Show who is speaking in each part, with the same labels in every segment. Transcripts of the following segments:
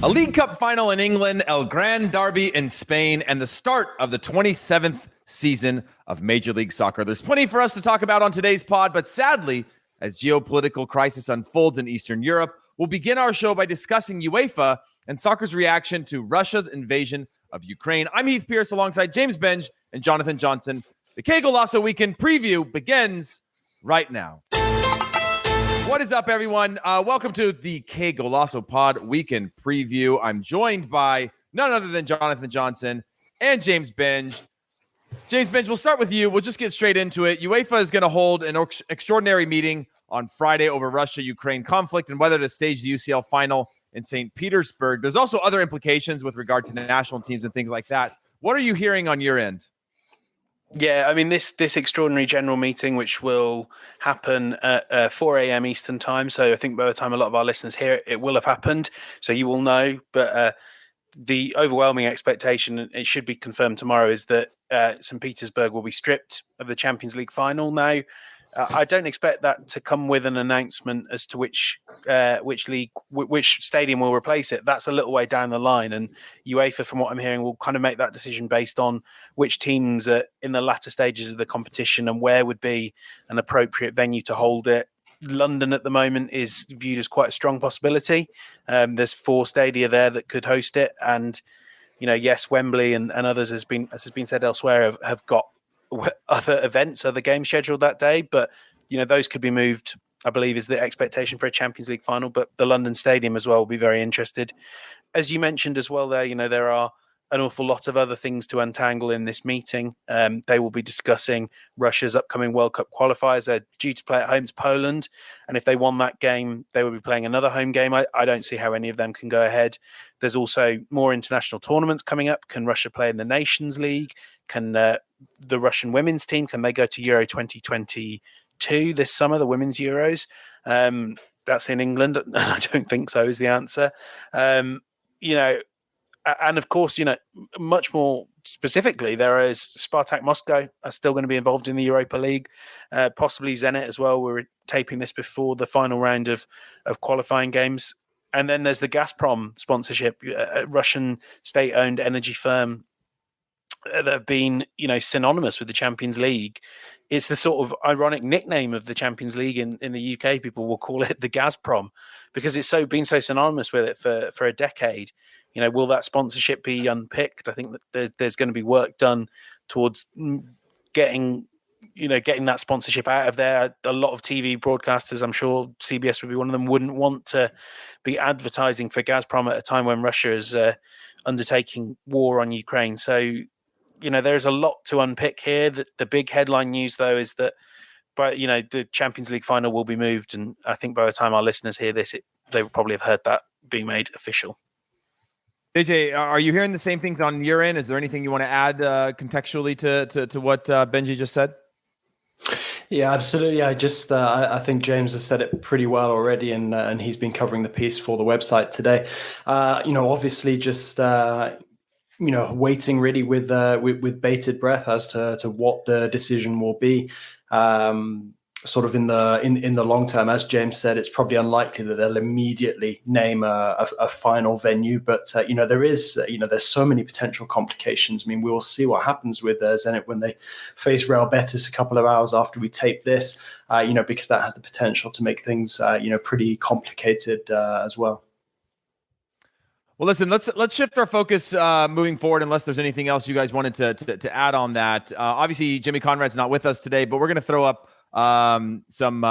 Speaker 1: A League Cup final in England, El Gran Derby in Spain, and the start of the 27th season of Major League Soccer. There's plenty for us to talk about on today's pod, but sadly, as geopolitical crisis unfolds in Eastern Europe, we'll begin our show by discussing UEFA and soccer's reaction to Russia's invasion of Ukraine. I'm Heath Pierce alongside James Benge and Jonathan Johnson. The Qué Golazo weekend preview begins right now. What is up, everyone? Welcome to the Qué Golazo pod weekend preview. I'm joined by none other than Jonathan Johnson and James Benge. James Benge, we'll start with you. We'll just get straight into it. UEFA is going to hold an extraordinary meeting on Friday over Russia-Ukraine conflict and whether to stage the UCL final in St. Petersburg. There's also other implications with regard to national teams and things like that. What are you hearing on your end?
Speaker 2: Yeah, I mean, this extraordinary general meeting, which will happen at 4 a.m. Eastern time. So I think by the time a lot of our listeners hear it, it will have happened. So you will know. But the overwhelming expectation, and it should be confirmed tomorrow, is that St. Petersburg will be stripped of the Champions League final. Now, I don't expect that to come with an announcement as to which stadium will replace it. That's a little way down the line, and UEFA, from what I'm hearing, will kind of make that decision based on which teams are in the latter stages of the competition and where would be an appropriate venue to hold it. London at the moment is viewed as quite a strong possibility. There's 4 stadia there that could host it, and yes, Wembley and others, as has been said elsewhere, have got other events, other games scheduled that day, but those could be moved. I believe is the expectation for a Champions League final, but the London Stadium as well will be very interested. As you mentioned as well there, there are an awful lot of other things to untangle in this meeting. They will be discussing Russia's upcoming World Cup qualifiers. They're due to play at home to Poland, and if they won that game, they will be playing another home game. I don't see how any of them can go ahead. There's also more international tournaments coming up. Can Russia play in the Nations League? Can the Russian women's team, can they go to Euro 2022 this summer, the Women's Euros? That's in England. I don't think so is the answer. And of course, much more specifically, there is Spartak Moscow are still going to be involved in the Europa League, possibly Zenit as well. We're taping this before the final round of qualifying games. And then there's the Gazprom sponsorship, a Russian state-owned energy firm that have been, synonymous with the Champions League. It's the sort of ironic nickname of the Champions League in the UK. People will call it the Gazprom because it's been so synonymous with it for a decade. Will that sponsorship be unpicked? I think that there's going to be work done towards getting that sponsorship out of there. A lot of TV broadcasters, I'm sure CBS would be one of them, wouldn't want to be advertising for Gazprom at a time when Russia is undertaking war on Ukraine. So, there's a lot to unpick here. The big headline news, though, is that the Champions League final will be moved. And I think by the time our listeners hear this, they will probably have heard that being made official.
Speaker 1: AJ, are you hearing the same things on your end? Is there anything you want to add contextually to what Benji just said?
Speaker 3: Yeah, absolutely. I think James has said it pretty well already, and he's been covering the piece for the website today. Obviously just waiting really with bated breath as to what the decision will be. Sort of in the long term, as James said, it's probably unlikely that they'll immediately name a final venue, but there's so many potential complications. I mean, we will see what happens with Zenit when they face Real Betis a couple of hours after we tape this, because that has the potential to make things pretty complicated as well.
Speaker 1: Well, listen, let's shift our focus moving forward, unless there's anything else you guys wanted to add on that. Obviously, Jimmy Conrad's not with us today, but we're going to throw up some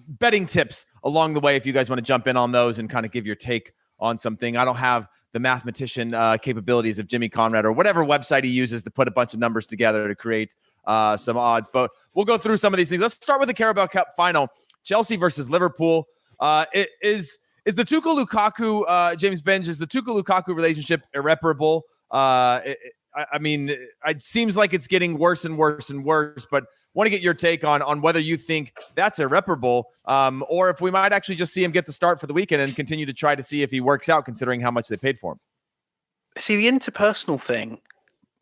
Speaker 1: betting tips along the way if you guys want to jump in on those and kind of give your take on something. I don't have the mathematician capabilities of Jimmy Conrad or whatever website he uses to put a bunch of numbers together to create some odds, but we'll go through some of these things. Let's start with the Carabao Cup final, Chelsea versus Liverpool. Is the Tuchel-Lukaku, James Benge, is the Tuchel-Lukaku relationship irreparable? It seems like it's getting worse and worse and worse, but want to get your take on whether you think that's irreparable, or if we might actually just see him get the start for the weekend and continue to try to see if he works out, considering how much they paid for him.
Speaker 2: See, the interpersonal thing,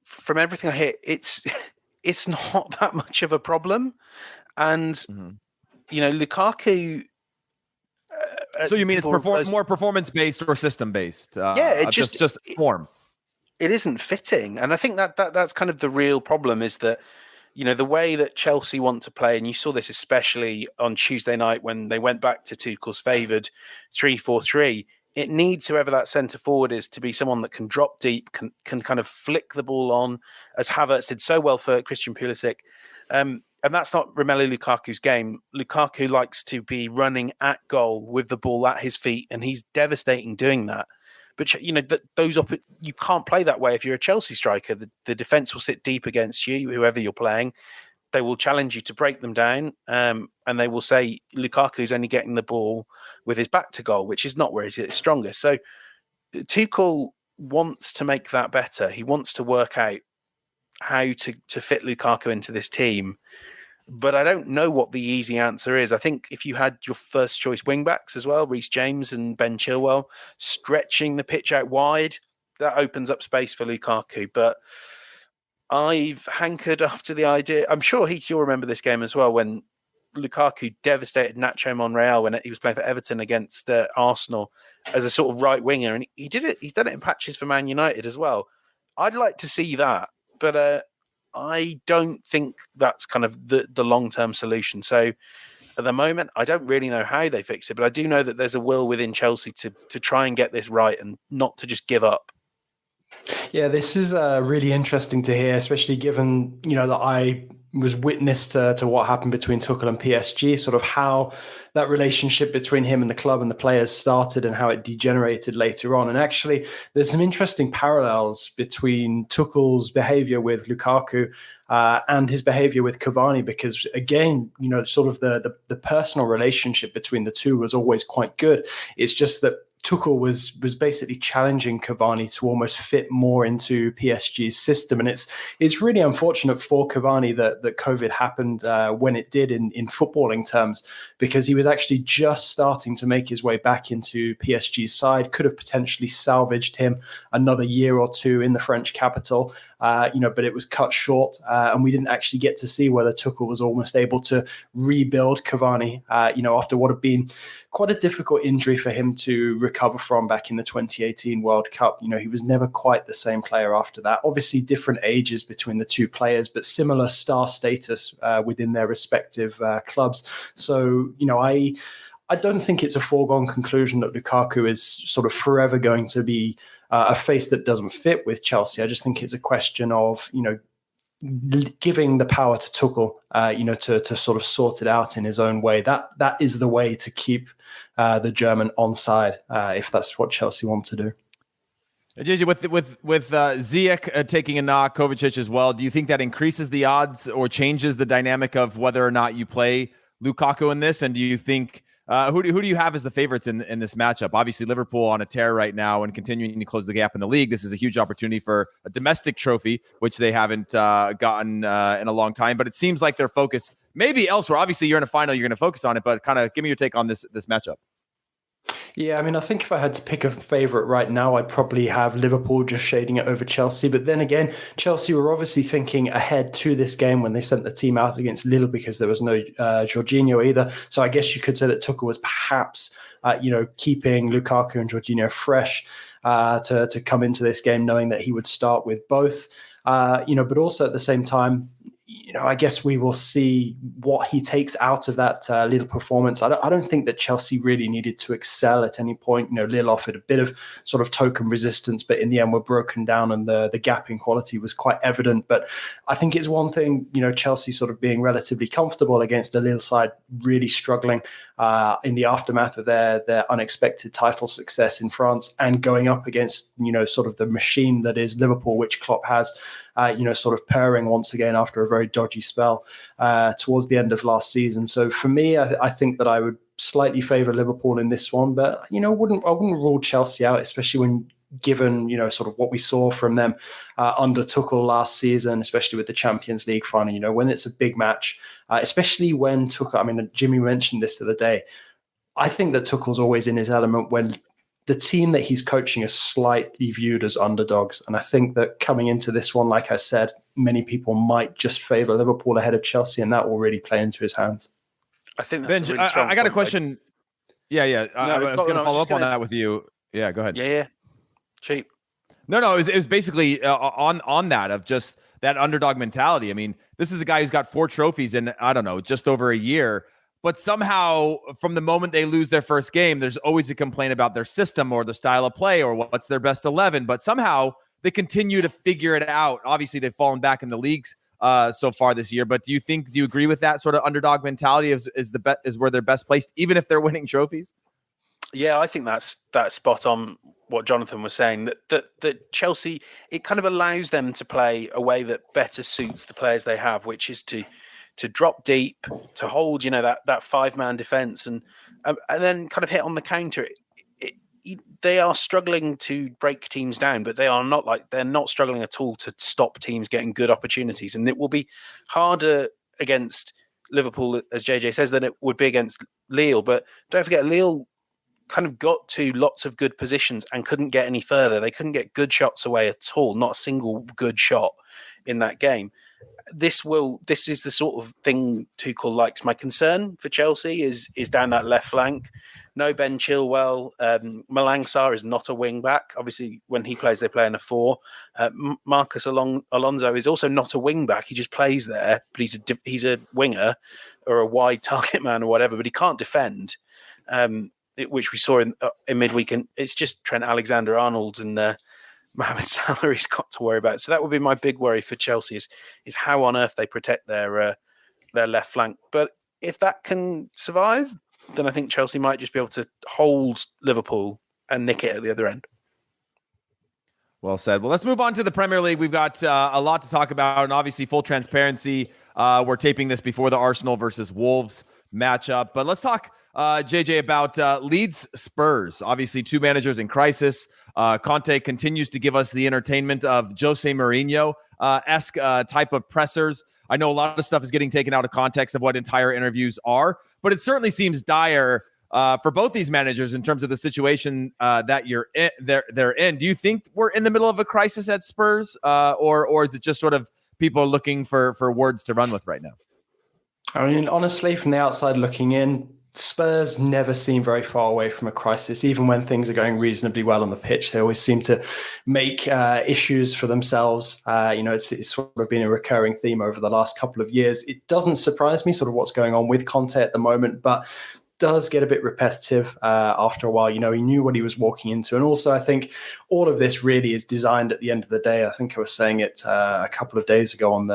Speaker 2: from everything I hear, it's not that much of a problem. And, Lukaku,
Speaker 1: So you mean it's
Speaker 2: people-
Speaker 1: more performance-based or system-based?
Speaker 2: It
Speaker 1: just form.
Speaker 2: It isn't fitting, and I think that's kind of the real problem is that the way that Chelsea want to play, and you saw this especially on Tuesday night when they went back to Tuchel's favoured 3-4-3. It needs whoever that centre forward is to be someone that can drop deep, can kind of flick the ball on, as Havertz did so well for Christian Pulisic. And that's not Romelu Lukaku's game. Lukaku likes to be running at goal with the ball at his feet, and he's devastating doing that. But you can't play that way if you're a Chelsea striker. The defence will sit deep against you, whoever you're playing. They will challenge you to break them down, and they will say Lukaku's only getting the ball with his back to goal, which is not where he's strongest. So Tuchel wants to make that better. He wants to work out how to fit Lukaku into this team. But I don't know what the easy answer is. I think if you had your first choice wing-backs as well, Reece James and Ben Chilwell, stretching the pitch out wide, that opens up space for Lukaku. But I've hankered after the idea. I'm sure you'll remember this game as well when Lukaku devastated Nacho Monreal when he was playing for Everton against Arsenal as a sort of right winger. And he did it. He's done it in patches for Man United as well. I'd like to see that. But I don't think that's kind of the long-term solution. So at the moment, I don't really know how they fix it, but I do know that there's a will within Chelsea to try and get this right and not to just give up.
Speaker 3: Yeah, this is really interesting to hear, especially given, that I was witness to what happened between Tuchel and PSG, sort of how that relationship between him and the club and the players started and how it degenerated later on. And actually, there's some interesting parallels between Tuchel's behavior with Lukaku and his behavior with Cavani, because again, sort of the personal relationship between the two was always quite good. It's just that Tuchel was basically challenging Cavani to almost fit more into PSG's system. And it's really unfortunate for Cavani that COVID happened when it did in footballing terms, because he was actually just starting to make his way back into PSG's side, could have potentially salvaged him another year or two in the French capital, but it was cut short. And we didn't actually get to see whether Tuchel was almost able to rebuild Cavani, after what had been quite a difficult injury for him to recover from back in the 2018 World Cup. He was never quite the same player after that. Obviously, different ages between the two players, but similar star status within their respective clubs. So, I don't think it's a foregone conclusion that Lukaku is sort of forever going to be a face that doesn't fit with Chelsea. I just think it's a question of, giving the power to Tuchel, to sort of sort it out in his own way. That is the way to keep the German on side, if that's what Chelsea want to do.
Speaker 1: JJ, with Ziyech taking a knock, Kovacic as well, do you think that increases the odds or changes the dynamic of whether or not you play Lukaku in this? And do you think who do you have as the favorites in this matchup? Obviously, Liverpool on a tear right now and continuing to close the gap in the league. This is a huge opportunity for a domestic trophy, which they haven't gotten in a long time. But it seems like their focus maybe elsewhere. Obviously, you're in a final, you're going to focus on it. But kind of give me your take on this matchup.
Speaker 3: Yeah, I mean, I think if I had to pick a favorite right now, I'd probably have Liverpool just shading it over Chelsea. But then again, Chelsea were obviously thinking ahead to this game when they sent the team out against Lille, because there was no Jorginho either. So I guess you could say that Tuchel was perhaps, keeping Lukaku and Jorginho fresh to come into this game, knowing that he would start with both. But also at the same time, I guess we will see what he takes out of that Lille performance. I don't think that Chelsea really needed to excel at any point. Lille offered a bit of sort of token resistance, but in the end were broken down, and the gap in quality was quite evident. But I think it's one thing, Chelsea sort of being relatively comfortable against a Lille side really struggling in the aftermath of their unexpected title success in France, and going up against, sort of the machine that is Liverpool, which Klopp has, sort of purring once again after a very dodgy spell towards the end of last season. So for me, I think that I would slightly favour Liverpool in this one, but I wouldn't rule Chelsea out, especially when given sort of what we saw from them under Tuchel last season, especially with the Champions League final. When it's a big match, especially when Tuchel. I mean, Jimmy mentioned this the other day. I think that Tuchel's always in his element when the team that he's coaching is slightly viewed as underdogs. And I think that coming into this one, like I said, many people might just favour Liverpool ahead of Chelsea, and that will really play into his hands.
Speaker 2: I think that's
Speaker 1: Ben,
Speaker 2: a really strong
Speaker 1: I got a
Speaker 2: point,
Speaker 1: question. Yeah. I was going to follow up on that with you. Yeah, go ahead.
Speaker 2: Yeah. Cheap.
Speaker 1: No. It was basically on that of just that underdog mentality. I mean, this is a guy who's got 4 trophies in, I don't know, just over a year. But somehow, from the moment they lose their first game, there's always a complaint about their system or the style of play or what's their best 11. But somehow they continue to figure it out. Obviously, they've fallen back in the leagues so far this year. But do you agree with that sort of underdog mentality is where they're best placed, even if they're winning trophies?
Speaker 2: Yeah, I think that's spot on what Jonathan was saying, that Chelsea, it kind of allows them to play a way that better suits the players they have, which is to drop deep, to hold, that 5-man defense and then kind of hit on the counter. They are struggling to break teams down, but they're not struggling at all to stop teams getting good opportunities. And it will be harder against Liverpool, as JJ says, than it would be against Lille. But don't forget, Lille kind of got to lots of good positions and couldn't get any further. They couldn't get good shots away at all, not a single good shot in that game. This is the sort of thing Tuchel likes. My concern for Chelsea is down that left flank. No Ben Chilwell. Malang Sarr is not a wing back. Obviously, when he plays, they play in a 4. Marcus Alonso is also not a wing back. He just plays there, but he's a winger or a wide target man or whatever. But he can't defend, which we saw in midweek. And it's just Trent Alexander-Arnold and Mohamed Salah he's got to worry about. So that would be my big worry for Chelsea is how on earth they protect their left flank. But if that can survive, then I think Chelsea might just be able to hold Liverpool and nick it at the other end.
Speaker 1: Well said. Well, let's move on to the Premier League. We've got a lot to talk about, and obviously full transparency. We're taping this before the Arsenal versus Wolves matchup. But let's talk, JJ, about Leeds Spurs. Obviously, 2 managers in crisis. Conte continues to give us the entertainment of Jose Mourinho-esque type of pressers. I know a lot of stuff is getting taken out of context of what entire interviews are, but it certainly seems dire for both these managers in terms of the situation that they're in. Do you think we're in the middle of a crisis at Spurs, or is it just sort of people looking for words to run with right now?
Speaker 3: I mean, honestly, from the outside looking in, Spurs never seem very far away from a crisis. Even when things are going reasonably well on the pitch, they always seem to make issues for themselves. It's sort of been a recurring theme over the last couple of years. It doesn't surprise me sort of what's going on with Conte at the moment, but does get a bit repetitive after a while. He knew what he was walking into. And also, I think all of this really is designed at the end of the day. I think I was saying it a couple of days ago on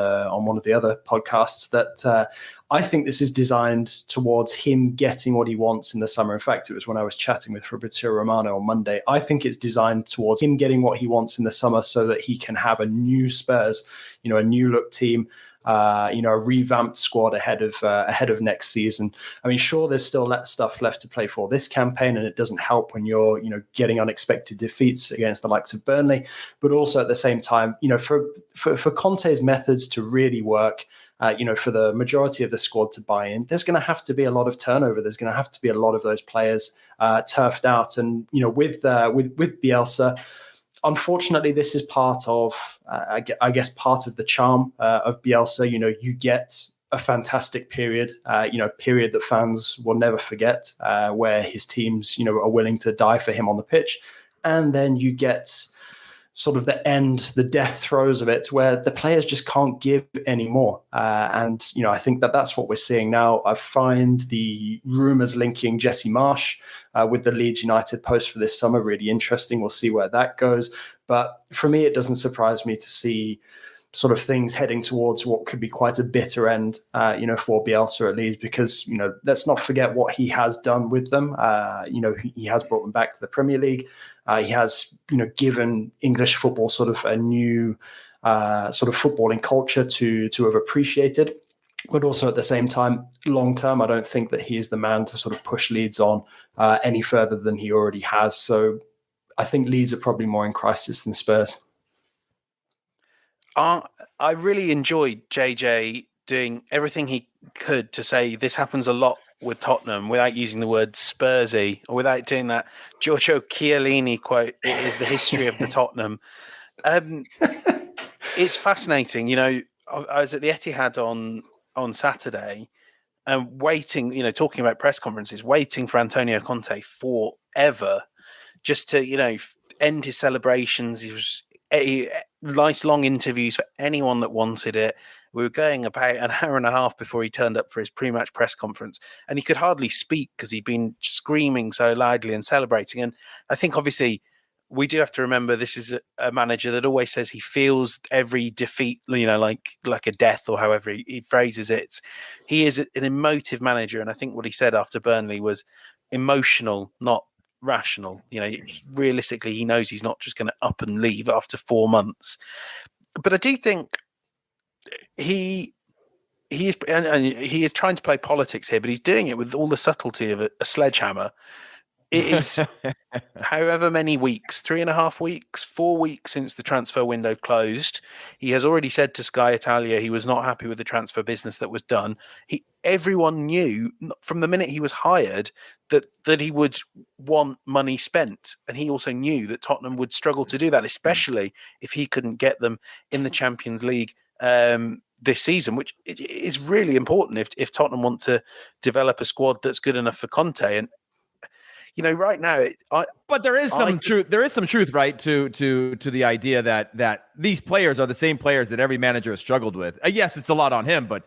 Speaker 3: one of the other podcasts that I think this is designed towards him getting what he wants in the summer. In fact, it was when I was chatting with Fabrizio Romano on Monday. I think it's designed towards him getting what he wants in the summer so that he can have a new Spurs, a new look team, a revamped squad ahead of next season. I mean, sure, there's still stuff left to play for this campaign, and it doesn't help when you're, getting unexpected defeats against the likes of Burnley. But also at the same time, for Conte's methods to really work, for the majority of the squad to buy in, there's going to have to be a lot of turnover. There's going to have to be a lot of those players turfed out. And with Bielsa, unfortunately, this is part of, I guess, part of the charm of Bielsa. You get a fantastic period, period that fans will never forget, where his teams, are willing to die for him on the pitch. And then you get sort of the death throes of it, where the players just can't give anymore. And I think that's what we're seeing now. I find the rumours linking Jesse Marsch with the Leeds United post for this summer really interesting. We'll see where that goes. But for me, it doesn't surprise me to see sort of things heading towards what could be quite a bitter end, for Bielsa at Leeds, because, let's not forget what he has done with them. He has brought them back to the Premier League. He has, given English football sort of a new sort of footballing culture to have appreciated. But also at the same time, long term, I don't think that he is the man to sort of push Leeds on any further than he already has. So I think Leeds are probably more in crisis than Spurs.
Speaker 2: I really enjoyed JJ doing everything he could to say this happens a lot with Tottenham without using the word Spursy or without doing that Giorgio Chiellini quote, "It is the history of the Tottenham." It's fascinating. I was at the Etihad on Saturday, and waiting, talking about press conferences, waiting for Antonio Conte forever just to, end his celebrations. He was nice long interviews for anyone that wanted it. We were going about an hour and a half before he turned up for his pre-match press conference, and he could hardly speak because he'd been screaming so loudly and celebrating. And I think obviously we do have to remember this is a manager that always says he feels every defeat, like a death, or however he phrases it. He is an emotive manager, and I think what he said after Burnley was emotional, not rational. Realistically, he knows he's not just going to up and leave after 4 months. But I do think he is trying to play politics here, but he's doing it with all the subtlety of a sledgehammer. It is however many weeks, 3.5 weeks, 4 weeks since the transfer window closed. He has already said to Sky Italia he was not happy with the transfer business that was done. Everyone knew from the minute he was hired that he would want money spent. And he also knew that Tottenham would struggle to do that, especially if he couldn't get them in the Champions League this season, which is really important if Tottenham want to develop a squad that's good enough for Conte. And right now,
Speaker 1: but there is some truth. There is some truth, right, to the idea that these players are the same players that every manager has struggled with. Yes, it's a lot on him, but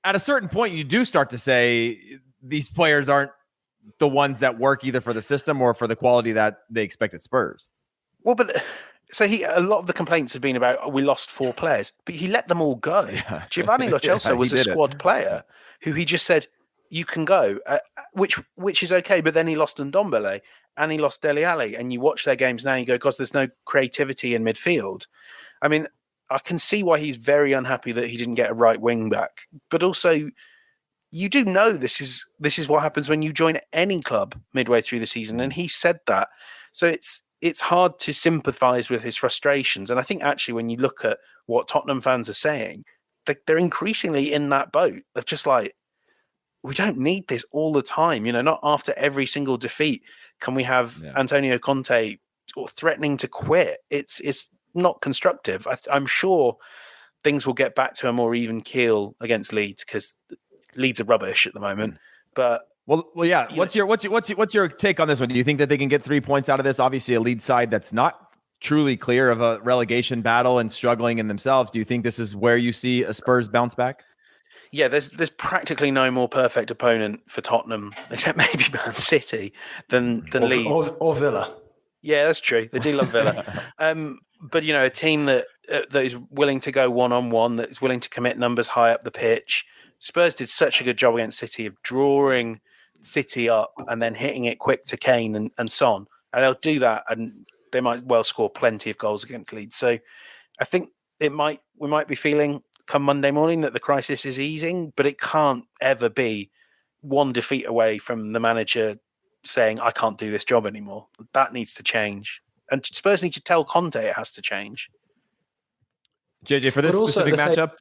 Speaker 1: at a certain point, you do start to say these players aren't the ones that work either for the system or for the quality that they expect at Spurs.
Speaker 2: Well, but so a lot of the complaints have been about we lost 4 players, but he let them all go. Yeah. Giovanni Lo Celso was a squad player who he just said, you can go, which is okay. But then he lost Ndombele and he lost Dele Alli, and you watch their games now, you go, because there's no creativity in midfield. I mean, I can see why he's very unhappy that he didn't get a right wing back, but also you do know this is what happens when you join any club midway through the season, and he said that. So it's hard to sympathise with his frustrations, and I think actually when you look at what Tottenham fans are saying, they're increasingly in that boat of just like, we don't need this all the time. Not after every single defeat can we have Antonio Conte threatening to quit. It's not constructive. I'm sure things will get back to a more even keel against Leeds, because Leeds are rubbish at the moment. But
Speaker 1: well, yeah. What's your take on this one? Do you think that they can get 3 points out of this? Obviously, a Leeds side that's not truly clear of a relegation battle and struggling in themselves. Do you think this is where you see a Spurs bounce back?
Speaker 2: Yeah, there's practically no more perfect opponent for Tottenham, except maybe Man City, than Leeds.
Speaker 3: Or Villa.
Speaker 2: Yeah, that's true. They do love Villa. But, a team that is willing to go one-on-one, that is willing to commit numbers high up the pitch. Spurs did such a good job against City of drawing City up and then hitting it quick to Kane and Son. And they'll do that, and they might well score plenty of goals against Leeds. So I think we might be feeling come Monday morning that the crisis is easing, but it can't ever be one defeat away from the manager saying, I can't do this job anymore. That needs to change. And Spurs need to tell Conte it has to change.
Speaker 1: JJ, for this specific matchup?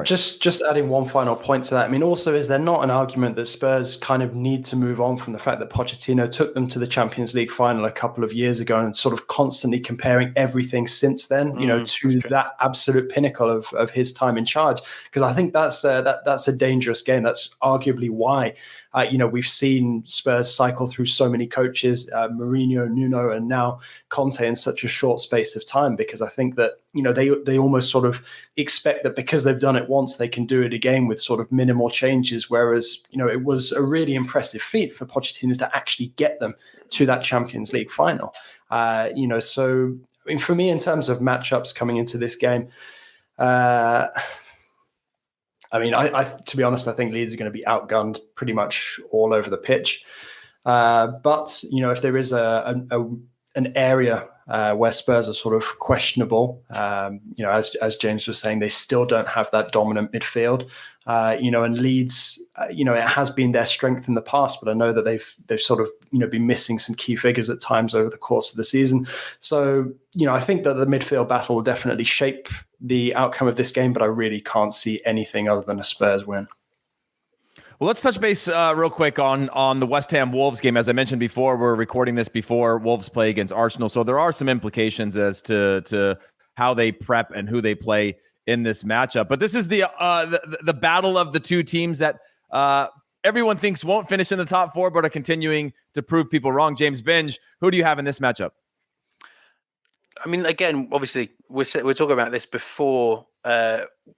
Speaker 3: Just adding one final point to that. I mean, also, is there not an argument that Spurs kind of need to move on from the fact that Pochettino took them to the Champions League final a couple of years ago, and sort of constantly comparing everything since then, to that absolute pinnacle of his time in charge? Because I think that's a dangerous game. That's arguably why we've seen Spurs cycle through so many coaches, Mourinho, Nuno, and now Conte in such a short space of time, because I think that they almost sort of expect that because they've done it once, they can do it again with sort of minimal changes. Whereas, it was a really impressive feat for Pochettino to actually get them to that Champions League final. So I mean, for me, in terms of matchups coming into this game, I to be honest, I think Leeds are going to be outgunned pretty much all over the pitch. But if there is an area where Spurs are sort of questionable, as James was saying, they still don't have that dominant midfield. And Leeds, it has been their strength in the past, but I know that they've sort of been missing some key figures at times over the course of the season. So I think that the midfield battle will definitely shape the outcome of this game, but I really can't see anything other than a Spurs win.
Speaker 1: Well, let's touch base real quick on the West Ham Wolves game. As I mentioned before, we're recording this before Wolves play against Arsenal, so there are some implications as to how they prep and who they play in this matchup. But this is the battle of the two teams that everyone thinks won't finish in the top four, but are continuing to prove people wrong. James Benge, who do you have in this matchup?
Speaker 2: I mean, again, obviously, we're talking about this before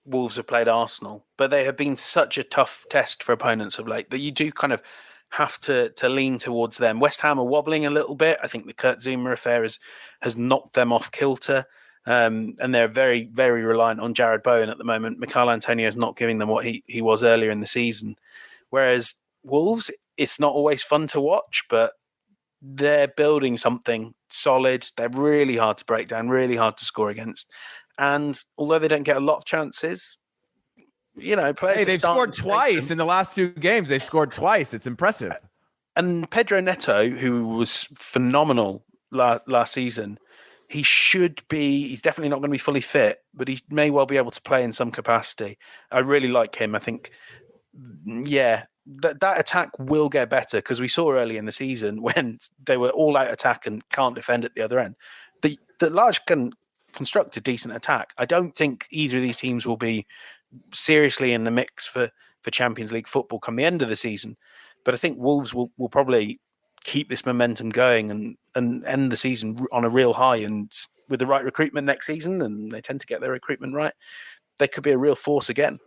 Speaker 2: Wolves have played Arsenal, but they have been such a tough test for opponents of late that you do kind of have to lean towards them. West Ham are wobbling a little bit. I think the Kurt Zouma affair has knocked them off kilter, and they're very, very reliant on Jared Bowen at the moment. Michail Antonio is not giving them what he was earlier in the season. Whereas Wolves, it's not always fun to watch, but they're building something solid. They're really hard to break down, really hard to score against. And although they don't get a lot of chances, players.
Speaker 1: They've scored twice in the last two games. They scored twice. It's impressive.
Speaker 2: And Pedro Neto, who was phenomenal last season, he's definitely not going to be fully fit, but he may well be able to play in some capacity. I really like him. I think, that attack will get better, because we saw early in the season when they were all out attack and can't defend at the other end. The Large can construct a decent attack. I don't think either of these teams will be seriously in the mix for Champions League football come the end of the season. But I think Wolves will probably keep this momentum going and end the season on a real high. And with the right recruitment next season, and they tend to get their recruitment right, they could be a real force again.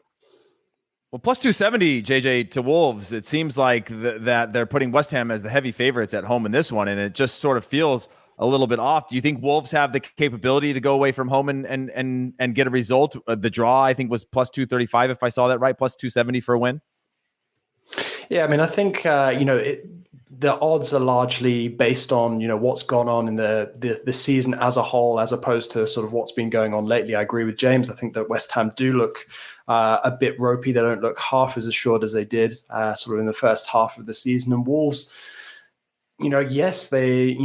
Speaker 1: Well, plus 270, JJ, to Wolves. It seems like that they're putting West Ham as the heavy favorites at home in this one, and it just sort of feels a little bit off. Do you think Wolves have the capability to go away from home and get a result? The draw, I think, was plus 235, if I saw that right, plus 270 for a win.
Speaker 3: Yeah, I mean, I think the odds are largely based on what's gone on in the season as a whole, as opposed to sort of what's been going on lately. I agree with James. I think that West Ham do look a bit ropey. They don't look half as assured as they did sort of in the first half of the season. And Wolves, yes, they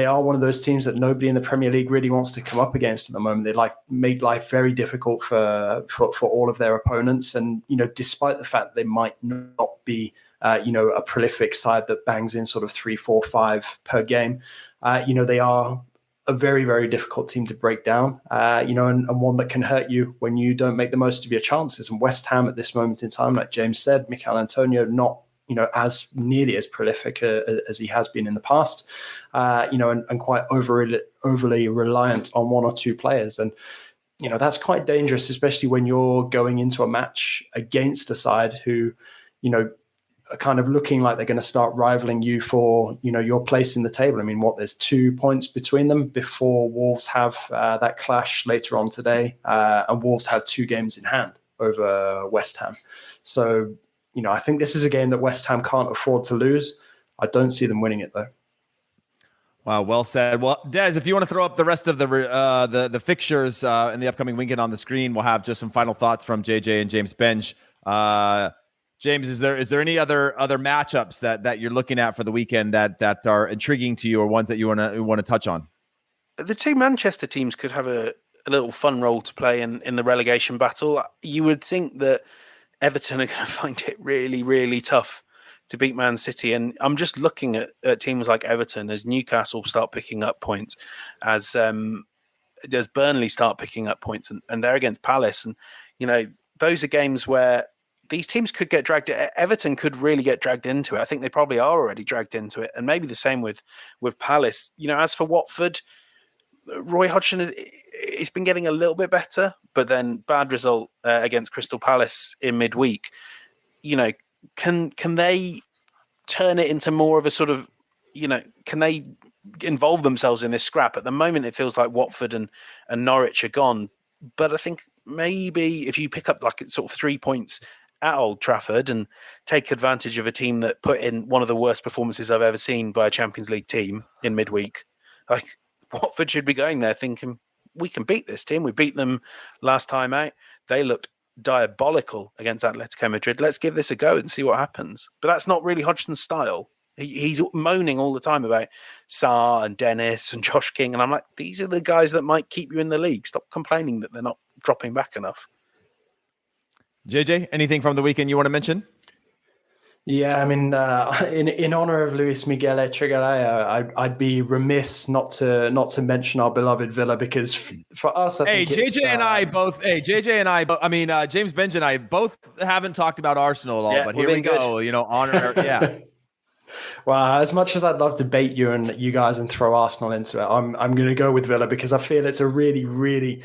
Speaker 3: are one of those teams that nobody in the Premier League really wants to come up against at the moment. They make life very difficult for all of their opponents. And despite the fact that they might not be a prolific side that bangs in sort of 3, 4, 5 per game, they are a very, very difficult team to break down, and one that can hurt you when you don't make the most of your chances. And West Ham at this moment in time, like James said, Michail Antonio not as nearly as prolific as he has been in the past, and quite overly reliant on one or two players. And, that's quite dangerous, especially when you're going into a match against a side who, are kind of looking like they're going to start rivaling you for, your place in the table. I mean, there's 2 points between them before Wolves have that clash later on today. And Wolves have 2 games in hand over West Ham. So, I think this is a game that West Ham can't afford to lose. I don't see them winning it, though.
Speaker 1: Wow, well said. Well, Des, if you want to throw up the rest of the fixtures in the upcoming weekend on the screen, we'll have just some final thoughts from JJ and James Benge. James, is there any other matchups that you're looking at for the weekend that are intriguing to you, or ones that you want to touch on?
Speaker 2: The two Manchester teams could have a little fun role to play in the relegation battle. You would think that Everton are going to find it really, really tough to beat Man City. And I'm just looking at teams like Everton as Newcastle start picking up points, as Burnley start picking up points, and they're against Palace. And, those are games where these teams could get dragged. Everton could really get dragged into it. I think they probably are already dragged into it. And maybe the same with Palace. As for Watford, Roy Hodgson it's been getting a little bit better, but then bad result against Crystal Palace in midweek. Can they turn it into more of a sort of, can they involve themselves in this scrap? At the moment, it feels like Watford and Norwich are gone. But I think maybe if you pick up like sort of 3 points at Old Trafford and take advantage of a team that put in one of the worst performances I've ever seen by a Champions League team in midweek, like Watford should be going there thinking, we can beat this team. We beat them last time out. They looked diabolical against Atletico Madrid. Let's give this a go and see what happens. But that's not really Hodgson's style. He's moaning all the time about Sarr and Dennis and Josh King. And I'm like, these are the guys that might keep you in the league. Stop complaining that they're not dropping back enough.
Speaker 1: JJ, anything from the weekend you want to mention?
Speaker 3: Yeah, I mean, in honor of Luis Miguel Echegaray, I'd be remiss not to mention our beloved Villa, because for us, I think
Speaker 1: JJ and I both. I mean, James Benj and I both haven't talked about Arsenal at all.
Speaker 2: Yeah,
Speaker 1: but here we go. You know, honor. Yeah.
Speaker 3: Well, as much as I'd love to bait you guys and throw Arsenal into it, I'm going to go with Villa, because I feel it's a really, really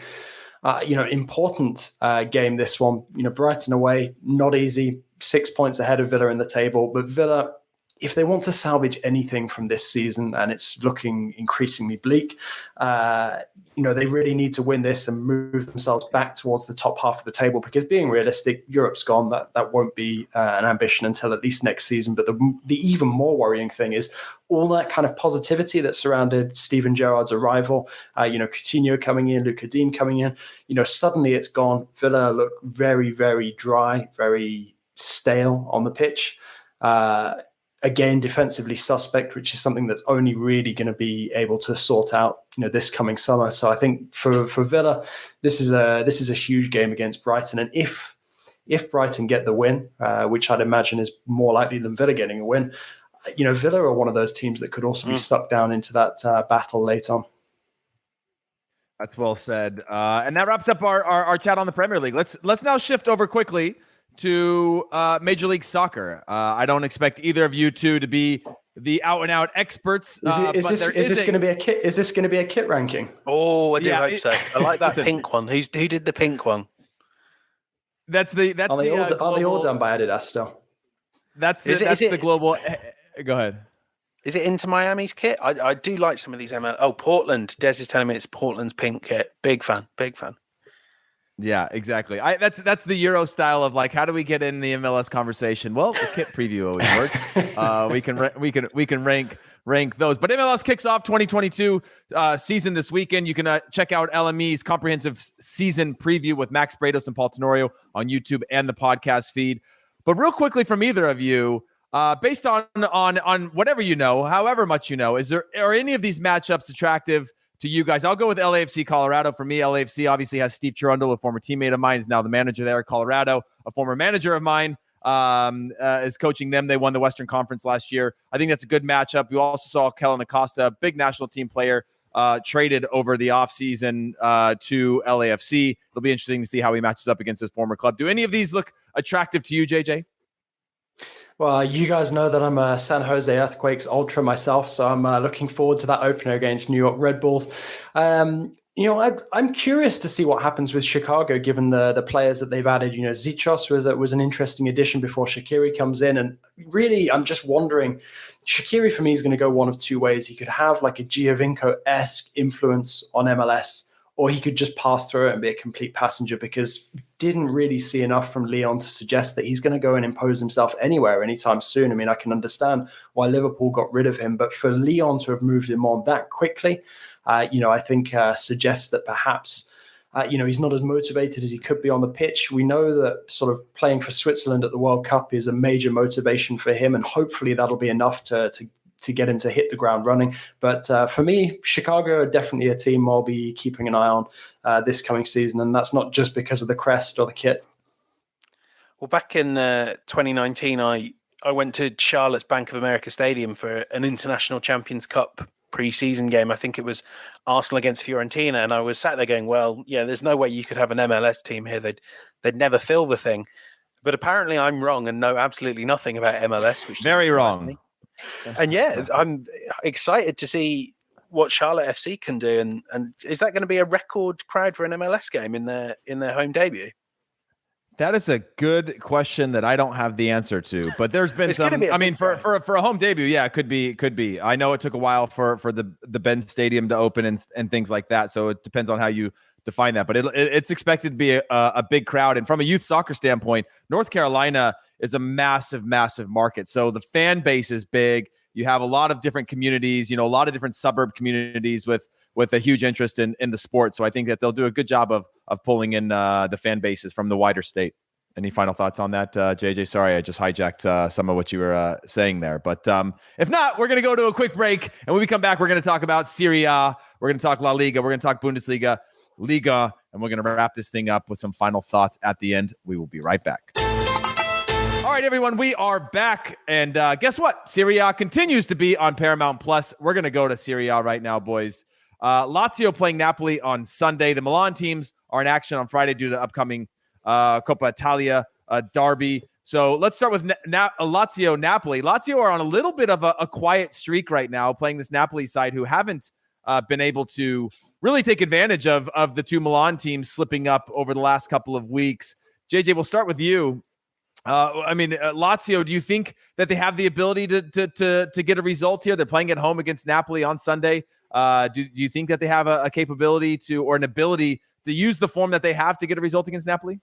Speaker 3: important game, this one. Brighton away, not easy. 6 points ahead of Villa in the table. But Villa, if they want to salvage anything from this season, and it's looking increasingly bleak, they really need to win this and move themselves back towards the top half of the table, because being realistic, Europe's gone. That won't be an ambition until at least next season. But the even more worrying thing is all that kind of positivity that surrounded Steven Gerrard's arrival, Coutinho coming in, Luka Dean coming in, suddenly it's gone. Villa look very, very dry, very stale on the pitch. Again, defensively suspect, which is something that's only really going to be able to sort out, this coming summer. So I think for Villa, this is a huge game against Brighton. And if Brighton get the win, which I'd imagine is more likely than Villa getting a win, Villa are one of those teams that could also be sucked down into that battle late on.
Speaker 1: That's well said. And that wraps up our chat on the Premier League. Let's now shift over quickly to Major League Soccer. I don't expect either of you two to be the out-and-out experts.
Speaker 3: Is this going to be a kit? Is this going to be a kit ranking?
Speaker 2: Oh, I do hope so. I like that pink one. Who did the pink one?
Speaker 3: Are they all done by Adidas still?
Speaker 1: That's the global. Go ahead.
Speaker 2: Is it Inter Miami's kit? I do like some of these ML. Oh, Portland. Des is telling me it's Portland's pink kit. Big fan.
Speaker 1: Yeah, exactly. That's the Euro style of like, how do we get in the MLS conversation? Well, the kit preview always works. We can rank those. But MLS kicks off 2022 season this weekend. You can check out LME's comprehensive season preview with Max Brados and Paul Tenorio on YouTube and the podcast feed. But real quickly from either of you, based on whatever however much are any of these matchups attractive to you guys? I'll go with LAFC Colorado. For me, LAFC obviously has Steve Cherundolo, a former teammate of mine, is now the manager there at Colorado. A former manager of mine is coaching them. They won the Western Conference last year. I think that's a good matchup. You also saw Kellen Acosta, big national team player, traded over the offseason to LAFC. It'll be interesting to see how he matches up against his former club. Do any of these look attractive to you, JJ?
Speaker 3: Well, you guys know that I'm a San Jose Earthquakes ultra myself, so I'm looking forward to that opener against New York Red Bulls. I'm curious to see what happens with Chicago, given the players that they've added. Zichos was an interesting addition before Shaqiri comes in, and really, I'm just wondering. Shaqiri for me is going to go one of two ways. He could have like a Giovinco-esque influence on MLS, or he could just pass through it and be a complete passenger, because didn't really see enough from Lyon to suggest that he's going to go and impose himself anywhere anytime soon. I mean, I can understand why Liverpool got rid of him, but for Lyon to have moved him on that quickly, I think suggests that perhaps, he's not as motivated as he could be on the pitch. We know that sort of playing for Switzerland at the World Cup is a major motivation for him, and hopefully that'll be enough to get him to hit the ground running. But for me, Chicago are definitely a team I'll be keeping an eye on this coming season, and that's not just because of the crest or the kit.
Speaker 2: Well, back in 2019, I went to Charlotte's Bank of America Stadium for an International Champions Cup pre-season game. I think it was Arsenal against Fiorentina, and I was sat there going, well, yeah, there's no way you could have an MLS team here. They'd never fill the thing. But apparently I'm wrong and know absolutely nothing about MLS, which
Speaker 1: very wrong.
Speaker 2: Me. And yeah, I'm excited to see what Charlotte FC can do. And is that going to be a record crowd for an MLS game in their home debut?
Speaker 1: That is a good question that I don't have the answer to, but there's been some. I mean, for a home debut, yeah, it could be. I know it took a while for the Benz Stadium to open and things like that. So it depends on how you define that, but it's expected to be a big crowd. And from a youth soccer standpoint, North Carolina is a massive market. So the fan base is big. You have a lot of different communities, a lot of different suburb communities with a huge interest in the sport. So I think that they'll do a good job of pulling in the fan bases from the wider state. Any final thoughts on that, JJ? Sorry, I just hijacked some of what you were saying there. But if not, we're going to go to a quick break. And when we come back, we're going to talk about Serie A. We're going to talk La Liga. We're going to talk Bundesliga, Liga. And we're going to wrap this thing up with some final thoughts at the end. We will be right back. All right, everyone, we are back. And guess what? Serie A continues to be on Paramount Plus. We're going to go to Serie A right now, boys. Lazio playing Napoli on Sunday. The Milan teams are in action on Friday due to the upcoming Coppa Italia derby. So let's start with Lazio-Napoli. Lazio are on a little bit of a quiet streak right now, playing this Napoli side who haven't been able to really take advantage of the two Milan teams slipping up over the last couple of weeks. JJ, we'll start with you. Lazio, do you think that they have the ability to get a result here? They're playing at home against Napoli on Sunday. Do you think that they have a capability or an ability to use the form that they have to get a result against Napoli?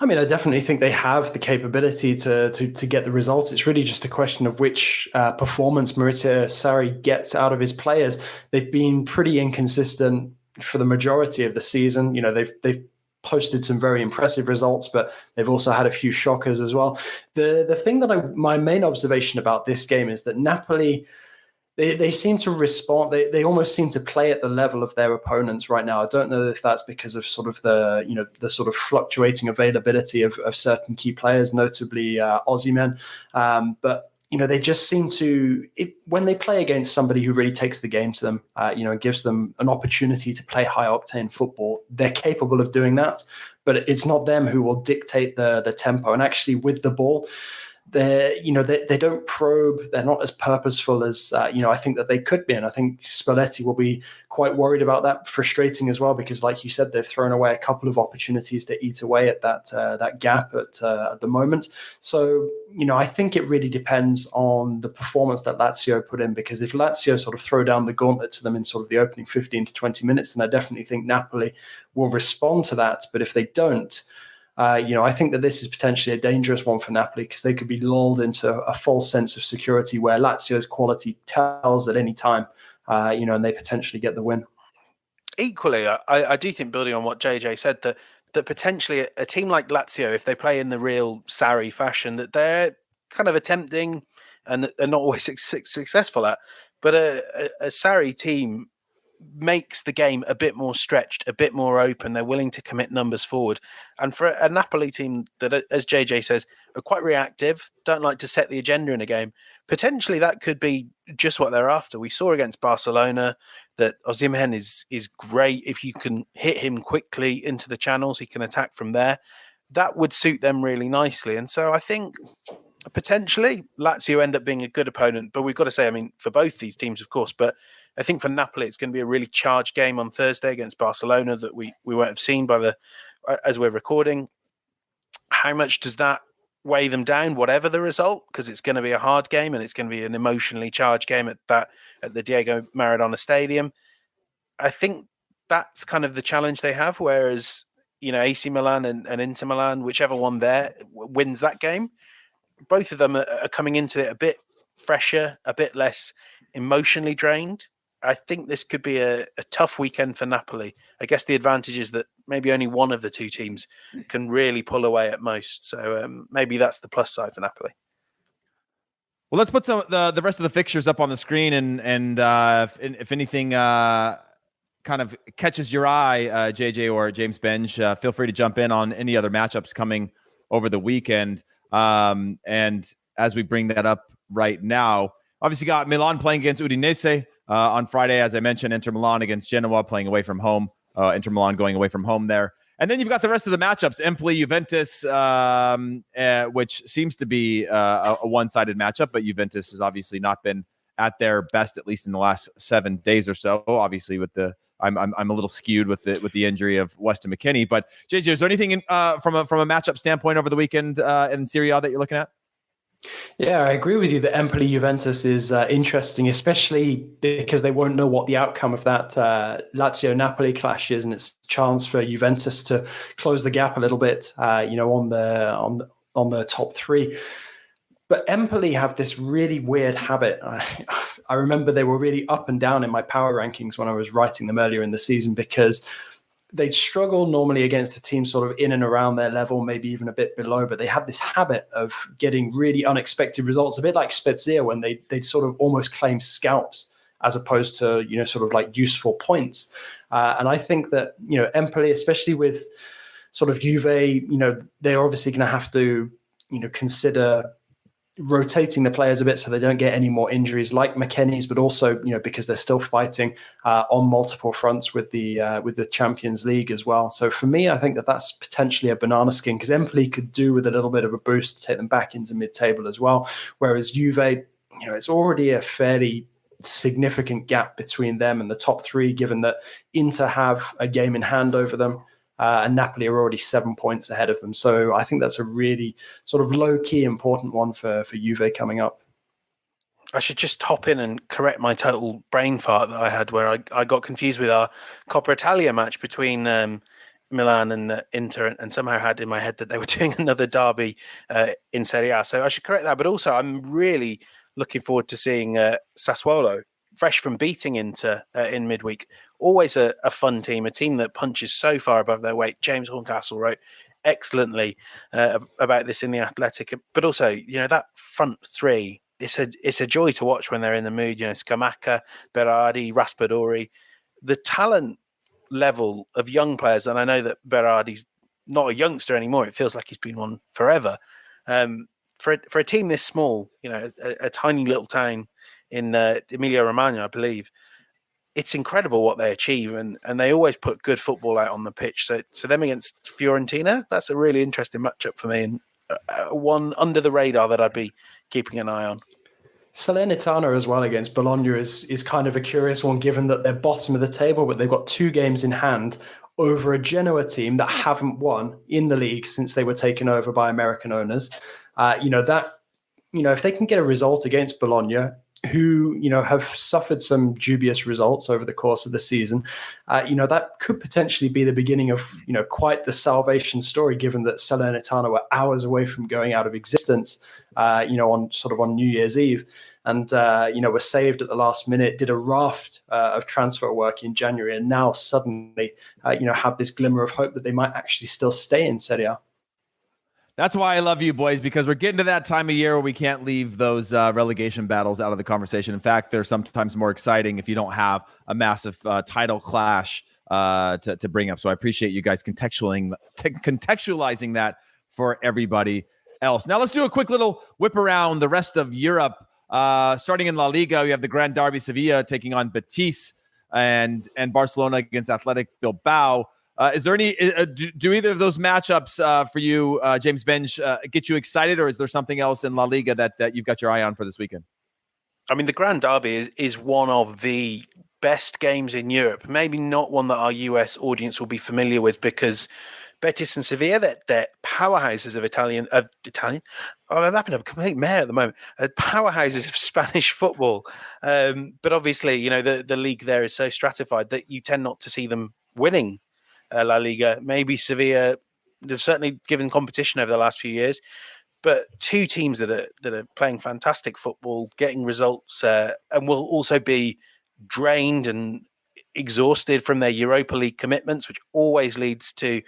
Speaker 3: I mean, I definitely think they have the capability to get the results. It's really just a question of which performance Maurizio Sarri gets out of his players. They've been pretty inconsistent for the majority of the season. You know, they've posted some very impressive results, but they've also had a few shockers as well. The thing that my main observation about this game is that Napoli, they seem to respond. They almost seem to play at the level of their opponents right now. I don't know if that's because of sort of the sort of fluctuating availability of certain key players, notably Osimhen. But they just seem to, when they play against somebody who really takes the game to them, and gives them an opportunity to play high octane football, they're capable of doing that. But it's not them who will dictate the tempo. And actually, with the ball, they don't probe. They're not as purposeful as I think that they could be, and I think Spalletti will be quite worried about that. Frustrating as well, because like you said, they've thrown away a couple of opportunities to eat away at that gap at the moment. So I think it really depends on the performance that Lazio put in, because if Lazio sort of throw down the gauntlet to them in sort of the opening 15 to 20 minutes, then I definitely think Napoli will respond to that. But if they don't, I think that this is potentially a dangerous one for Napoli, because they could be lulled into a false sense of security where Lazio's quality tells at any time, and they potentially get the win.
Speaker 2: Equally, I do think, building on what JJ said, that potentially a team like Lazio, if they play in the real Sarri fashion, that they're kind of attempting and are not always successful at, but a Sarri team makes the game a bit more stretched, a bit more open. They're willing to commit numbers forward. And for a Napoli team that, as JJ says, are quite reactive, don't like to set the agenda in a game, potentially that could be just what they're after. We saw against Barcelona that Osimhen is great. If you can hit him quickly into the channels, he can attack from there. That would suit them really nicely. And so I think potentially Lazio end up being a good opponent. But we've got to say, I mean, for both these teams, of course, but I think for Napoli, it's going to be a really charged game on Thursday against Barcelona that we won't have seen as we're recording. How much does that weigh them down, whatever the result? Because it's going to be a hard game and it's going to be an emotionally charged game at the Diego Maradona Stadium. I think that's kind of the challenge they have. Whereas, AC Milan and Inter Milan, whichever one there wins that game, both of them are coming into it a bit fresher, a bit less emotionally drained. I think this could be a tough weekend for Napoli. I guess the advantage is that maybe only one of the two teams can really pull away at most. So maybe that's the plus side for Napoli.
Speaker 1: Well, let's put some the rest of the fixtures up on the screen, and if anything kind of catches your eye, JJ or James Benj, feel free to jump in on any other matchups coming over the weekend. And as we bring that up right now, obviously got Milan playing against Udinese on Friday. As I mentioned, Inter Milan against Genoa playing away from home. Inter Milan going away from home there. And then you've got the rest of the matchups. Empoli, Juventus, which seems to be a one-sided matchup, but Juventus has obviously not been at their best, at least in the last 7 days or so. Obviously, I'm a little skewed with the injury of Weston McKennie. But JJ, is there anything from a matchup standpoint over the weekend in Serie A that you're looking at?
Speaker 3: Yeah, I agree with you that Empoli Juventus is interesting, especially because they won't know what the outcome of that Lazio-Napoli clash is, and it's a chance for Juventus to close the gap a little bit, on the top three. But Empoli have this really weird habit. I remember they were really up and down in my power rankings when I was writing them earlier in the season, because they'd struggle normally against a team sort of in and around their level, maybe even a bit below, but they had this habit of getting really unexpected results, a bit like Spezia when they'd sort of almost claim scalps as opposed to, sort of like useful points. And I think that, Empoli, especially with sort of Juve, they're obviously going to have to consider rotating the players a bit so they don't get any more injuries like McKennie's, but also, because they're still fighting on multiple fronts with the Champions League as well. So for me, I think that's potentially a banana skin, because Empoli could do with a little bit of a boost to take them back into mid-table as well. Whereas Juve, it's already a fairly significant gap between them and the top three, given that Inter have a game in hand over them. And Napoli are already 7 points ahead of them. So I think that's a really sort of low-key important one for Juve coming up.
Speaker 2: I should just hop in and correct my total brain fart that I had, where I got confused with our Coppa Italia match between Milan and Inter, and somehow had in my head that they were doing another derby in Serie A. So I should correct that. But also, I'm really looking forward to seeing Sassuolo, fresh from beating Inter in midweek. Always a fun team, a team that punches so far above their weight. James Horncastle wrote excellently about this in The Athletic. But also, that front three, it's a joy to watch when they're in the mood. Scamacca, Berardi, Raspadori. The talent level of young players, and I know that Berardi's not a youngster anymore. It feels like he's been one forever. For a team this small, a tiny little town in Emilia-Romagna, I believe, it's incredible what they achieve, and they always put good football out on the pitch. So them against Fiorentina, that's a really interesting matchup for me, and one under the radar that I'd be keeping an eye on.
Speaker 3: Salernitana as well against Bologna is kind of a curious one, given that they're bottom of the table, but they've got 2 games in hand over a Genoa team that haven't won in the league since they were taken over by American owners. If they can get a result against Bologna, who have suffered some dubious results over the course of the season, that could potentially be the beginning of quite the salvation story, given that Salernitana were hours away from going out of existence, on New Year's Eve, and were saved at the last minute, did a raft of transfer work in January, and now suddenly have this glimmer of hope that they might actually still stay in Serie A.
Speaker 1: That's why I love you, boys, because we're getting to that time of year where we can't leave those relegation battles out of the conversation. In fact, they're sometimes more exciting if you don't have a massive title clash to bring up. So I appreciate you guys contextualizing that for everybody else. Now let's do a quick little whip around the rest of Europe. Starting in La Liga, we have the Grand Derby Sevilla taking on Betis and Barcelona against Athletic Bilbao. Is there any? Do either of those matchups for you, James Benj, get you excited, or is there something else in La Liga that you've got your eye on for this weekend?
Speaker 2: I mean, the Grand Derby is one of the best games in Europe. Maybe not one that our US audience will be familiar with, because Betis and Sevilla, they're powerhouses of Italian. I'm having a complete mare at the moment. Powerhouses of Spanish football. But obviously, the league there is so stratified that you tend not to see them winning La Liga. Maybe Sevilla, they've certainly given competition over the last few years, but 2 teams that are playing fantastic football, getting results, and will also be drained and exhausted from their Europa League commitments, which always leads to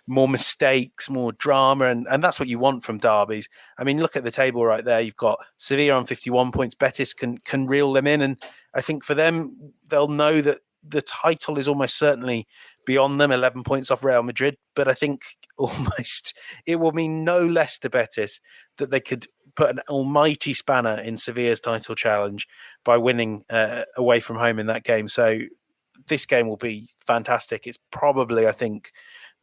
Speaker 2: more mistakes, more drama, and that's what you want from derbies. I mean, look at the table right there. You've got Sevilla on 51 points. Betis can reel them in, and I think for them, they'll know that the title is almost certainly beyond them, 11 points off Real Madrid. But I think almost it will mean no less to Betis that they could put an almighty spanner in Sevilla's title challenge by winning away from home in that game. So this game will be fantastic. It's probably, I think,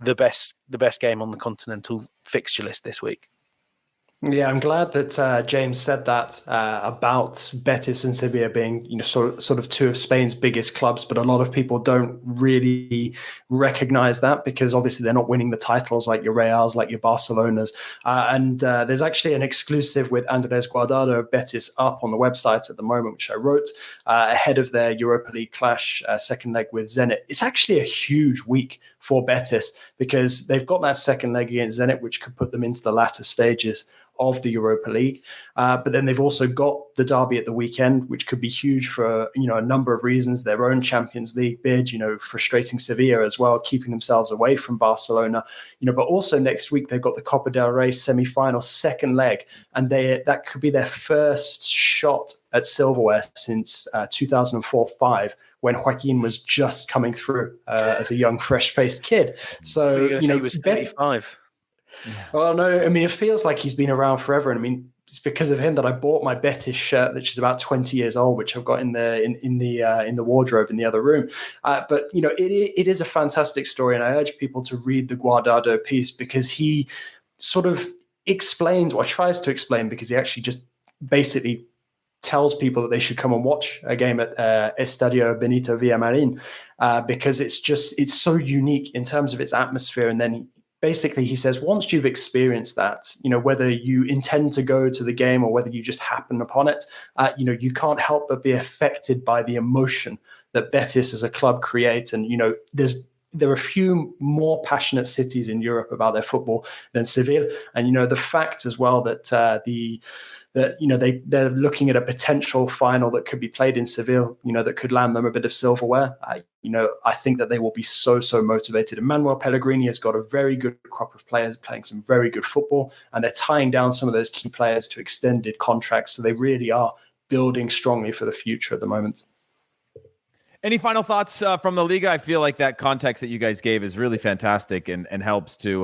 Speaker 2: the best game on the continental fixture list this week.
Speaker 3: Yeah, I'm glad that James said that about Betis and Sevilla being, sort of 2 of Spain's biggest clubs, but a lot of people don't really recognize that, because obviously they're not winning the titles like your Reals, like your Barcelonas. And there's actually an exclusive with Andres Guardado of Betis up on the website at the moment, which I wrote ahead of their Europa League clash, second leg with Zenit. It's actually a huge week for Betis, because they've got that second leg against Zenit, which could put them into the latter stages of the Europa League. But then they've also got the derby at the weekend, which could be huge for, a number of reasons. Their own Champions League bid, frustrating Sevilla as well, keeping themselves away from Barcelona, but also next week, they've got the Copa del Rey semi-final second leg. And that could be their first shot at silverware since 2004-05, when Joaquin was just coming through as a young, fresh-faced kid. So,
Speaker 2: he was 35.
Speaker 3: Well, no, I mean, it feels like he's been around forever. And I mean, it's because of him that I bought my Betis shirt, which is about 20 years old, which I've got in the wardrobe in the other room. But it is a fantastic story, and I urge people to read the Guardado piece because he sort of explains, or tries to explain, because he actually just basically tells people that they should come and watch a game at Estadio Benito Villamarin because it's so unique in terms of its atmosphere. And then he says, once you've experienced that, whether you intend to go to the game or whether you just happen upon it, you can't help but be affected by the emotion that Betis as a club creates. And, there are a few more passionate cities in Europe about their football than Seville. And, the fact as well that they're looking at a potential final that could be played in Seville, that could land them a bit of silverware. I think that they will be so motivated. And Manuel Pellegrini has got a very good crop of players playing some very good football, and they're tying down some of those key players to extended contracts. So they really are building strongly for the future at the moment.
Speaker 1: Any final thoughts from the Liga? I feel like that context that you guys gave is really fantastic and helps to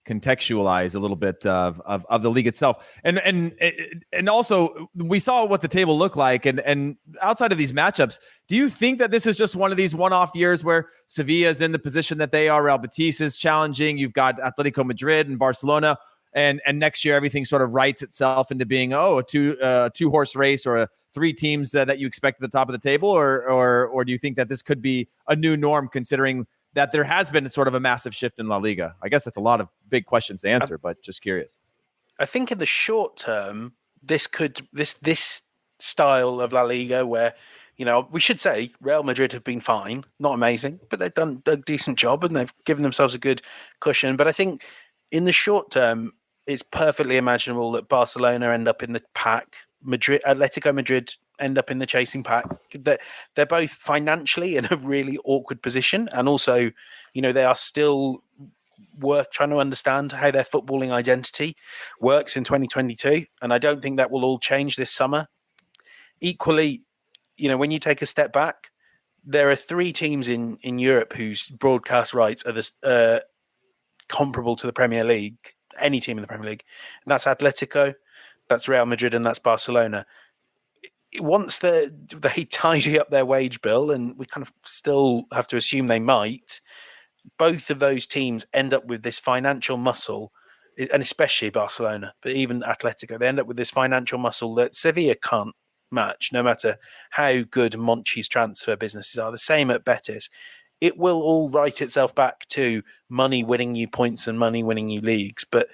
Speaker 1: contextualize a little bit of the league itself. And also, we saw what the table looked like. And outside of these matchups, do you think that this is just one of these one-off years where Sevilla is in the position that they are, Real Betis is challenging, you've got Atletico Madrid and Barcelona, and next year everything sort of writes itself into being a two-horse race or three teams that you expect at the top of the table, or do you think that this could be a new norm considering that there has been sort of a massive shift in La Liga? I guess that's a lot of big questions to answer, but just curious.
Speaker 2: I think in the short term, this style of La Liga where, we should say Real Madrid have been fine, not amazing, but they've done a decent job and they've given themselves a good cushion. But I think in the short term, it's perfectly imaginable that Barcelona end up in the pack, Atletico Madrid end up in the chasing pack. They're both financially in a really awkward position, and also, they are still trying to understand how their footballing identity works in 2022, and I don't think that will all change this summer. Equally, when you take a step back, there are three teams in Europe whose broadcast rights are comparable to the Premier League, any team in the Premier League, and that's Atletico, that's Real Madrid, and that's Barcelona. Once they tidy up their wage bill, and we kind of still have to assume they might, both of those teams end up with this financial muscle, and especially Barcelona, but even Atletico, they end up with this financial muscle that Sevilla can't match, no matter how good Monchi's transfer businesses are. The same at Betis. It will all write itself back to money winning you points and money winning you leagues. But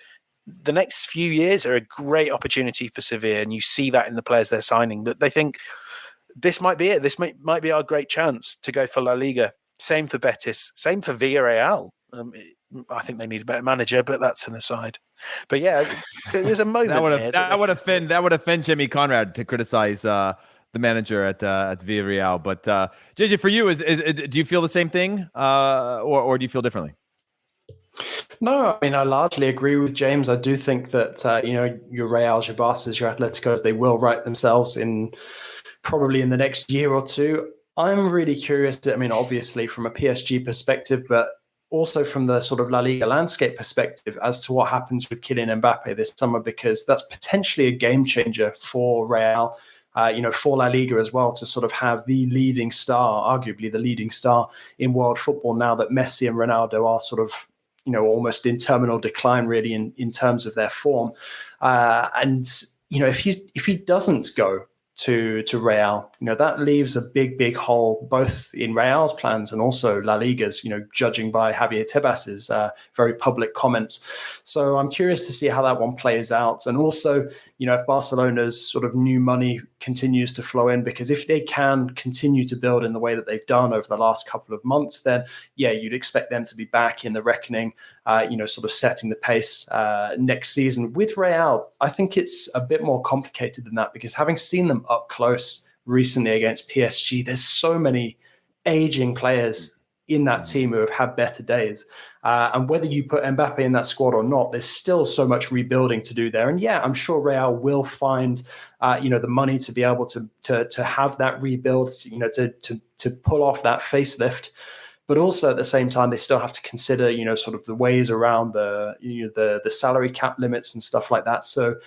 Speaker 2: the next few years are a great opportunity for Sevilla, and you see that in the players they're signing, that they think this might be it. This might be our great chance to go for La Liga. Same for Betis. Same for Villarreal. I think they need a better manager, but that's an aside. But yeah, there's a moment
Speaker 1: that would offend Jimmy Conrad to criticize the manager at Villarreal. But JJ, for you, do you feel the same thing, or do you feel differently?
Speaker 3: No, I mean, I largely agree with James. I do think that your Real, your Barças, your Atleticos, they will right themselves probably in the next year or two. I'm really curious. I mean, obviously from a PSG perspective, but also from the sort of La Liga landscape perspective as to what happens with Kylian Mbappe this summer, because that's potentially a game changer for Real. For La Liga as well, to sort of have the leading star, arguably the leading star in world football now that Messi and Ronaldo are sort of, almost in terminal decline really in terms of their form. If he doesn't go to Real, that leaves a big hole both in Real's plans and also La Liga's, judging by Javier Tebas's very public comments. So I'm curious to see how that one plays out. And also, if Barcelona's sort of new money continues to flow in, because if they can continue to build in the way that they've done over the last couple of months, then yeah, you'd expect them to be back in the reckoning, sort of setting the pace next season. With Real, I think it's a bit more complicated than that, because having seen them up close recently against PSG, there's so many aging players in that team who have had better days. And whether you put Mbappe in that squad or not, there's still so much rebuilding to do there. And yeah, I'm sure Real will find, the money to be able to have that rebuild, to pull off that facelift. but also at the same time, they still have to consider, sort of the ways around the salary cap limits and stuff like that. So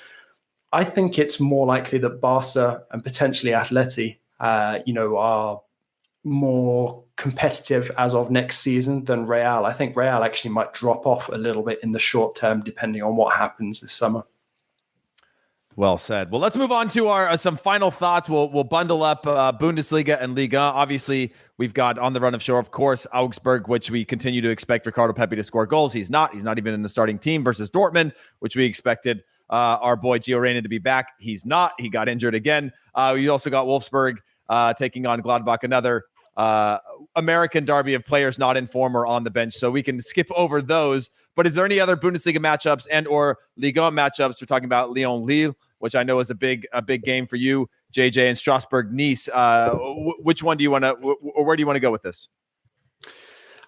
Speaker 3: I think it's more likely that Barca and potentially Atleti, are more competitive as of next season than Real. I think Real actually might drop off a little bit in the short term, depending on what happens this summer.
Speaker 1: Well said. Well, let's move on to our some final thoughts. We'll bundle up Bundesliga and Liga. Obviously, we've got on the run of show, of course, Augsburg, which we continue to expect Ricardo Pepi to score goals. He's not even in the starting team versus Dortmund, which we expected our boy Gio Reyna to be back. He's not. He got injured again. We also got Wolfsburg taking on Gladbach, another American derby of players not in form or on the bench. So we can skip over those. But is there any other Bundesliga matchups and or Ligue 1 matchups? We're talking about Lyon-Lille, which I know is a big game for you, JJ, and Strasbourg-Nice. Which one do you want to, or where do you want to go with this?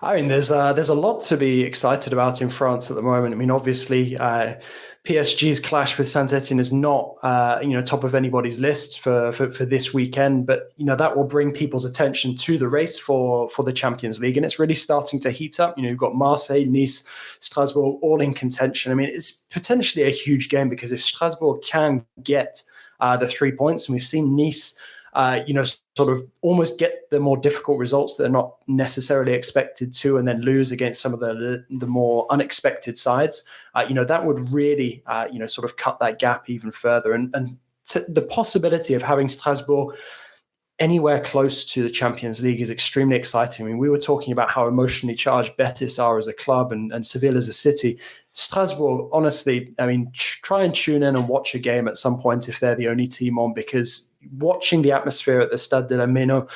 Speaker 3: I mean, there's a lot to be excited about in France at the moment. I mean, obviously, PSG's clash with Saint-Etienne is not, top of anybody's list for this weekend, but that will bring people's attention to the race for the Champions League, and it's really starting to heat up. You've got Marseille, Nice, Strasbourg all in contention. I mean, it's potentially a huge game because if Strasbourg can get the 3 points, and we've seen Nice, sort of almost get the more difficult results that are not necessarily expected to, and then lose against some of the more unexpected sides, that would really, sort of cut that gap even further. And the possibility of having Strasbourg anywhere close to the Champions League is extremely exciting. I mean, we were talking about how emotionally charged Betis are as a club and Sevilla as a city. Strasbourg, honestly, I mean, try and tune in and watch a game at some point if they're the only team on, because watching the atmosphere at the Stade de la Méno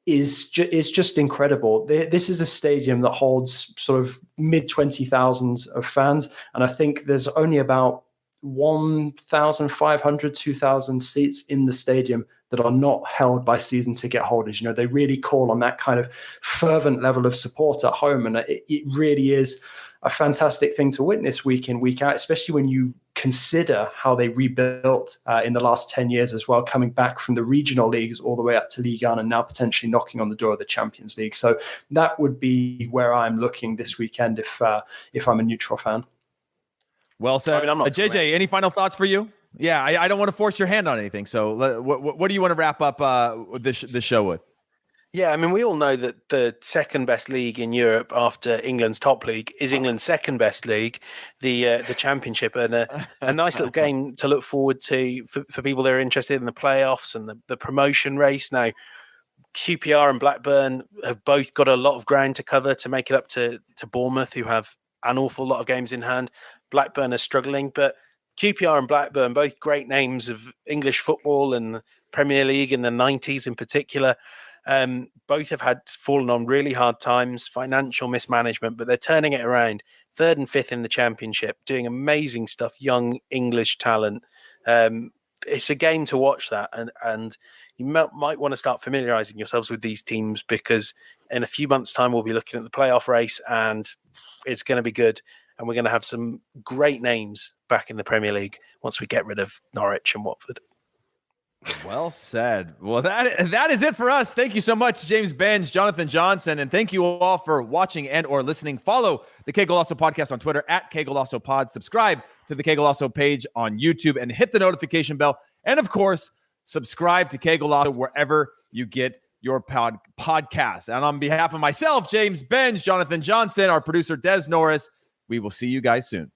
Speaker 3: is just incredible. This is a stadium that holds sort of mid-20,000s of fans, and I think there's only about 1,500, 2,000 seats in the stadium that are not held by season ticket holders. They really call on that kind of fervent level of support at home, and it really is a fantastic thing to witness week in, week out, especially when you consider how they rebuilt in the last 10 years as well, coming back from the regional leagues all the way up to Ligue 1 and now potentially knocking on the door of the Champions League. So that would be where I'm looking this weekend if I'm a neutral fan.
Speaker 1: Well said. I mean, JJ, any final thoughts for you? Yeah, I don't want to force your hand on anything. So what do you want to wrap up this show with?
Speaker 2: Yeah, I mean, we all know that the second best league in Europe after England's top league is England's second best league, the Championship, and a nice little game to look forward to for people that are interested in the playoffs and the promotion race. Now, QPR and Blackburn have both got a lot of ground to cover to make it up to Bournemouth, who have an awful lot of games in hand. Blackburn are struggling, but QPR and Blackburn, both great names of English football and Premier League in the 90s in particular. Both have fallen on really hard times, financial mismanagement, but they're turning it around. 3rd and 5th in the Championship, doing amazing stuff, young English talent. It's a game to watch that, and you might want to start familiarising yourselves with these teams, because in a few months' time we'll be looking at the playoff race, and it's going to be good. And we're going to have some great names back in the Premier League once we get rid of Norwich and Watford.
Speaker 1: Well said. Well, that is it for us. Thank you so much, James Benz, Jonathan Johnson, and thank you all for watching and or listening. Follow the Qué Golazo podcast on Twitter at Qué Golazo Pod. Subscribe to the Qué Golazo page on YouTube and hit the notification bell. And of course, subscribe to Qué Golazo wherever you get your podcast. And on behalf of myself, James Benz, Jonathan Johnson, our producer Des Norris, we will see you guys soon.